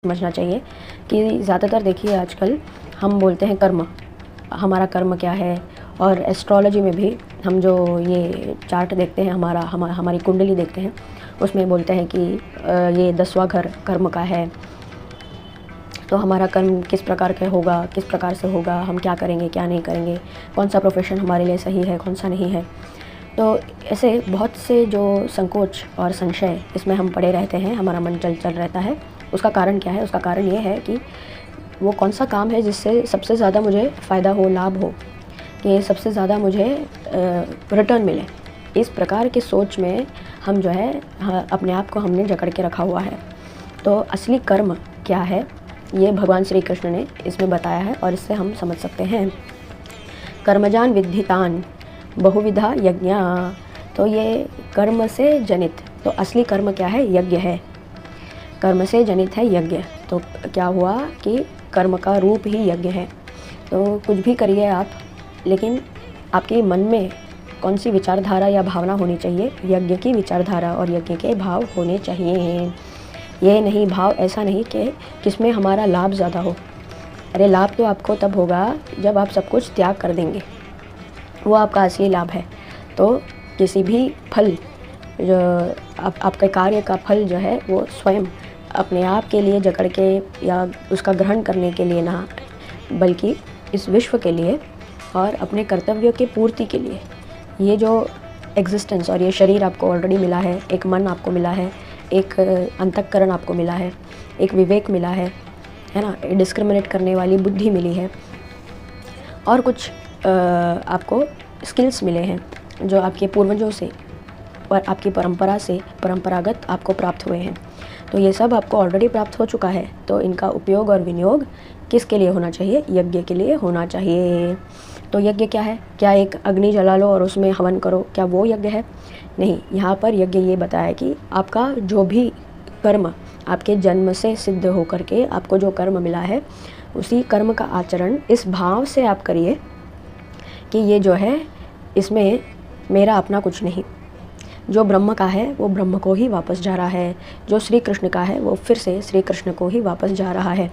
समझना चाहिए कि ज़्यादातर देखिए आजकल हम बोलते हैं कर्म, हमारा कर्म क्या है। और एस्ट्रोलॉजी में भी हम जो ये चार्ट देखते हैं, हमारी कुंडली देखते हैं, उसमें बोलते हैं कि ये 10वां घर कर्म का है। तो हमारा कर्म किस प्रकार का होगा, किस प्रकार से होगा, हम क्या करेंगे क्या नहीं करेंगे, कौन सा प्रोफेशन हमारे लिए सही है, कौन सा नहीं है। तो ऐसे बहुत से जो संकोच और संशय इसमें हम पड़े रहते हैं, हमारा मन चल रहता है। उसका कारण क्या है? उसका कारण ये है कि वो कौन सा काम है जिससे सबसे ज़्यादा मुझे फ़ायदा हो, लाभ हो, कि सबसे ज़्यादा मुझे रिटर्न मिले। इस प्रकार की सोच में हम जो है अपने आप को हमने जकड़ के रखा हुआ है। तो असली कर्म क्या है, ये भगवान श्री कृष्ण ने इसमें बताया है और इससे हम समझ सकते हैं। कर्मजान विद्धितान बहुविधा यज्ञा। तो ये कर्म से जनित, तो असली कर्म क्या है? यज्ञ है। कर्म से जनित है यज्ञ। तो क्या हुआ कि कर्म का रूप ही यज्ञ है। तो कुछ भी करिए आप, लेकिन आपके मन में कौन सी विचारधारा या भावना होनी चाहिए? यज्ञ की विचारधारा और यज्ञ के भाव होने चाहिए। ये नहीं भाव, ऐसा नहीं कि किसमें हमारा लाभ ज़्यादा हो। अरे लाभ तो आपको तब होगा जब आप सब कुछ त्याग कर देंगे, वो आपका असली लाभ है। तो किसी भी फल जो आपके कार्य का फल जो है वो स्वयं अपने आप के लिए जकड़ के या उसका ग्रहण करने के लिए ना, बल्कि इस विश्व के लिए और अपने कर्तव्यों की पूर्ति के लिए। ये जो एग्जिस्टेंस और ये शरीर आपको ऑलरेडी मिला है, एक मन आपको मिला है, एक अंतःकरण आपको मिला है, एक विवेक मिला है ना, डिस्क्रिमिनेट करने वाली बुद्धि मिली है, और कुछ आपको स्किल्स मिले हैं जो आपके पूर्वजों से और आपकी परंपरा से परंपरागत आपको प्राप्त हुए हैं। तो ये सब आपको ऑलरेडी प्राप्त हो चुका है। तो इनका उपयोग और विनियोग किसके लिए होना चाहिए? यज्ञ के लिए होना चाहिए। तो यज्ञ क्या है? क्या एक अग्नि जला लो और उसमें हवन करो, क्या वो यज्ञ है? नहीं, यहाँ पर यज्ञ ये बताया कि आपका जो भी कर्म आपके जन्म से सिद्ध हो करके आपको जो कर्म मिला है, उसी कर्म का आचरण इस भाव से आप करिए कि ये जो है इसमें मेरा अपना कुछ नहीं। जो ब्रह्म का है वो ब्रह्म को ही वापस जा रहा है, जो श्री कृष्ण का है वो फिर से श्री कृष्ण को ही वापस जा रहा है।